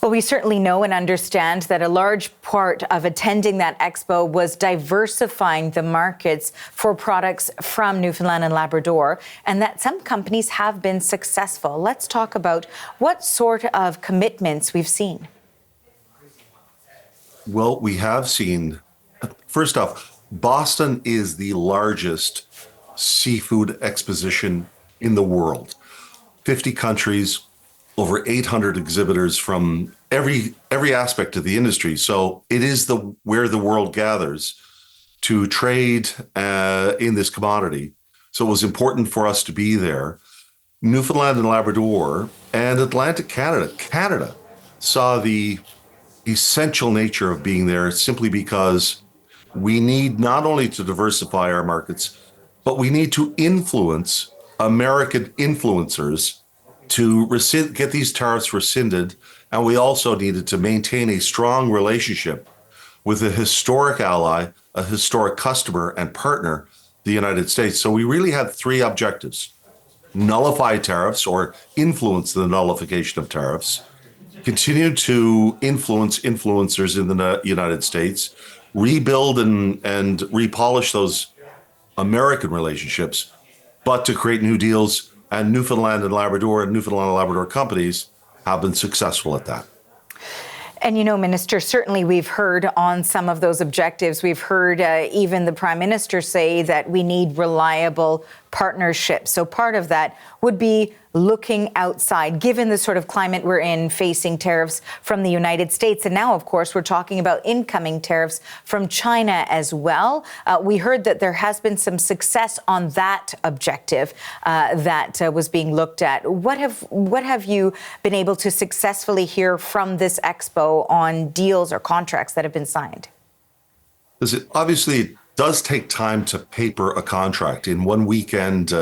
Well, we certainly know and understand that a large part of attending that expo was diversifying the markets for products from Newfoundland and Labrador, and that some companies have been successful. Let's talk about what sort of commitments we've seen. Well, we have seen, first off, Boston is the largest seafood exposition in the world. 50 countries, over 800 exhibitors from every aspect of the industry. So it is where the world gathers to trade in this commodity. So it was important for us to be there. Newfoundland and Labrador and Atlantic Canada. Canada saw the essential nature of being there simply because we need not only to diversify our markets, but we need to influence American influencers to get these tariffs rescinded. And we also needed to maintain a strong relationship with a historic ally, a historic customer and partner, the United States. So we really had three objectives: nullify tariffs or influence the nullification of tariffs, continue to influence influencers in the United States, rebuild and repolish those American relationships, but to create new deals. And Newfoundland and Labrador companies have been successful at that. And, you know, Minister, certainly we've heard on some of those objectives, we've heard even the Prime Minister say that we need reliable partnerships. So part of that would be looking outside, given the sort of climate we're in, facing tariffs from the United States. And now, of course, we're talking about incoming tariffs from China as well. We heard that there has been some success on that objective that was being looked at. What have you been able to successfully hear from this expo on deals or contracts that have been signed? Obviously, it does take time to paper a contract. In one weekend,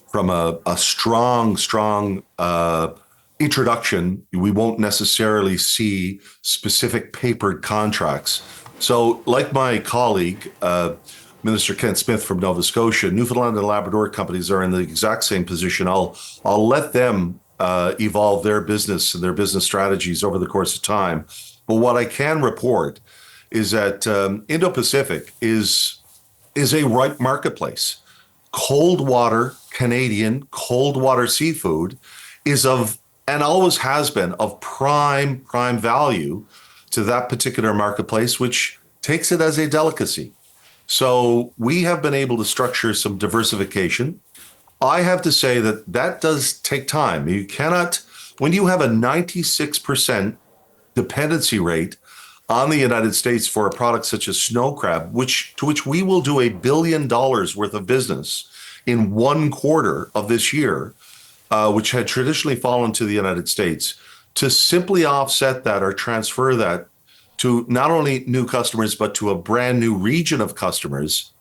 from a strong introduction, we won't necessarily see specific papered contracts. So like my colleague, Minister Kent Smith from Nova Scotia, Newfoundland and Labrador companies are in the exact same position. I'll let them evolve their business and their business strategies over the course of time. But what I can report is that Indo-Pacific is a ripe marketplace. Cold water Canadian cold water seafood is of, and always has been, of prime value to that particular marketplace, which takes it as a delicacy. So we have been able to structure some diversification. I have to say that does take time. You cannot, when you have a 96% dependency rate on the United States for a product such as snow crab, to which we will do $1 billion worth of business in 1 quarter of this year, which had traditionally fallen to the United States, to simply offset that or transfer that to not only new customers, but to a brand new region of customers,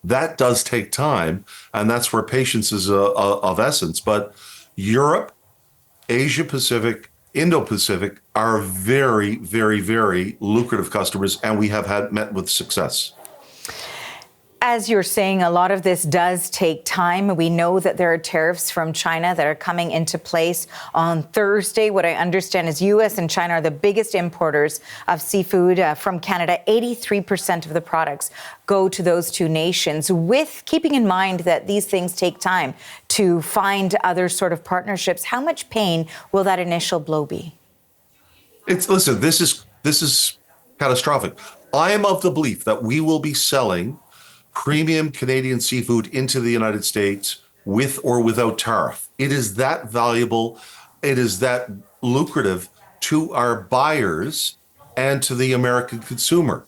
that does take time. And that's where patience is of essence. But Europe, Asia Pacific, Indo-Pacific are very, very, very lucrative customers, and we have met with success. As you're saying, a lot of this does take time. We know that there are tariffs from China that are coming into place on Thursday. What I understand is U.S. and China are the biggest importers of seafood from Canada. 83% of the products go to those two nations, with keeping in mind that these things take time to find other sort of partnerships. How much pain will that initial blow be? Listen, this is catastrophic. I am of the belief that we will be selling premium Canadian seafood into the United States with or without tariff. It is that valuable. It is that lucrative to our buyers and to the American consumer.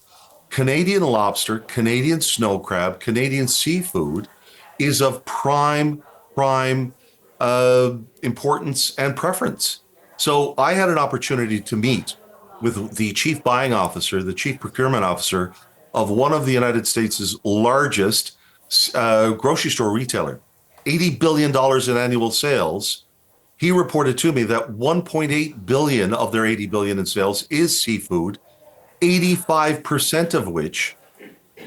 Canadian lobster, Canadian snow crab, Canadian seafood is of prime importance and preference. So I had an opportunity to meet with the chief buying officer, the chief procurement officer of one of the United States' largest grocery store retailer, $80 billion in annual sales. He reported to me that 1.8 billion of their 80 billion in sales is seafood, 85% of which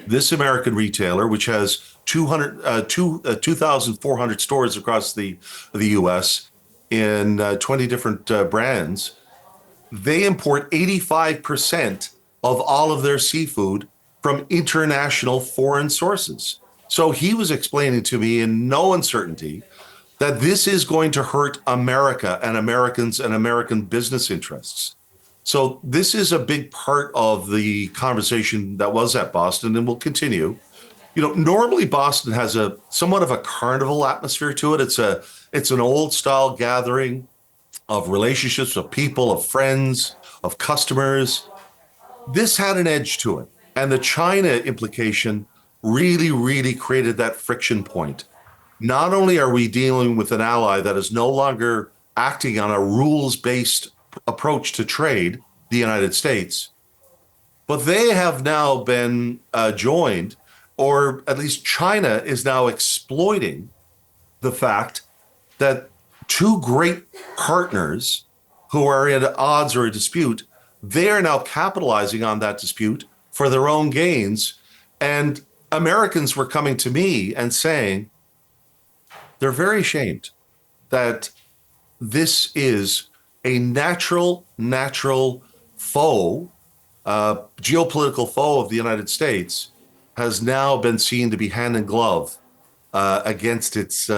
this American retailer, which has 2,400 stores across the U.S. in 20 different brands, they import 85% of all of their seafood from international foreign sources. So he was explaining to me in no uncertainty that this is going to hurt America and Americans and American business interests. So this is a big part of the conversation that was at Boston and will continue. You know, normally Boston has a somewhat of a carnival atmosphere to it. It's an old style gathering of relationships, of people, of friends, of customers. This had an edge to it. And the China implication really, really created that friction point. Not only are we dealing with an ally that is no longer acting on a rules-based approach to trade, the United States, but they have now been joined, or at least China is now exploiting the fact that two great partners who are at odds or a dispute, they are now capitalizing on that dispute for their own gains. And Americans were coming to me and saying they're very ashamed that this is a natural foe, geopolitical foe of the United States, has now been seen to be hand in glove against its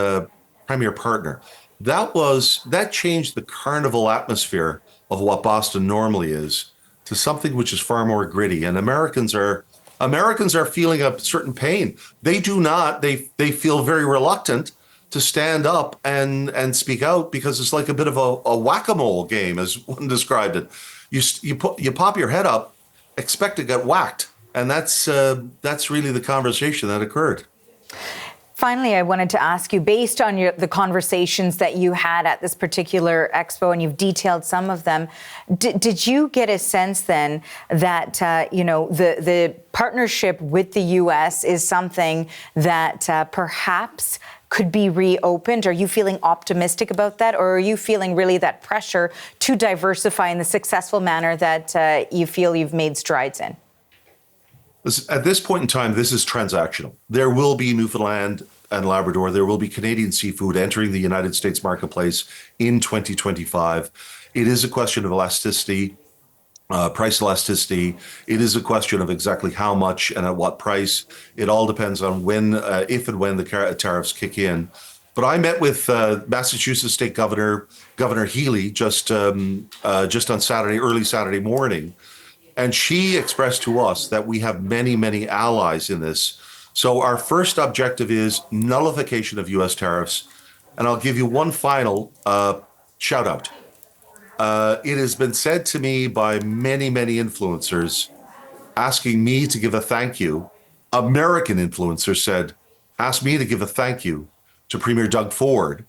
premier partner. That changed the carnival atmosphere of what Boston normally is to something which is far more gritty. And Americans are feeling a certain pain. They feel very reluctant to stand up and speak out because it's like a bit of a whack-a-mole game, as one described it. You pop your head up, expect to get whacked, and that's really the conversation that occurred. Finally, I wanted to ask you, based on the conversations that you had at this particular expo, and you've detailed some of them, did you get a sense then that the partnership with the U.S. is something that perhaps could be reopened? Are you feeling optimistic about that, or are you feeling really that pressure to diversify in the successful manner that you feel you've made strides in? At this point in time, this is transactional. There will be Newfoundland and Labrador. There will be Canadian seafood entering the United States marketplace in 2025. It is a question of elasticity, price elasticity. It is a question of exactly how much and at what price. It all depends on if and when the tariffs kick in. But I met with Massachusetts State Governor Healy just on Saturday, early Saturday morning. And she expressed to us that we have many, many allies in this. So our first objective is nullification of U.S. tariffs. And I'll give you one final shout out. It has been said to me by many, many influencers asking me to give a thank you. American influencers asked me to give a thank you to Premier Doug Ford.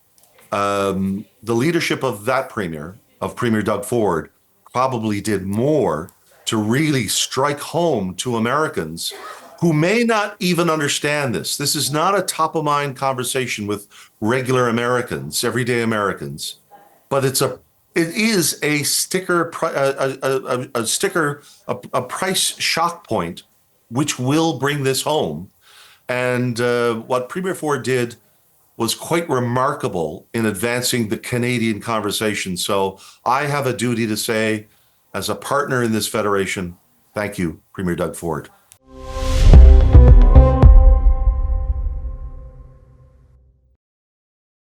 The leadership of that Premier Doug Ford, probably did more to really strike home to Americans who may not even understand this. This is not a top of mind conversation with regular Americans, everyday Americans, but it is a price shock point, which will bring this home. And what Premier Ford did was quite remarkable in advancing the Canadian conversation. So I have a duty to say, as a partner in this federation, thank you, Premier Doug Ford.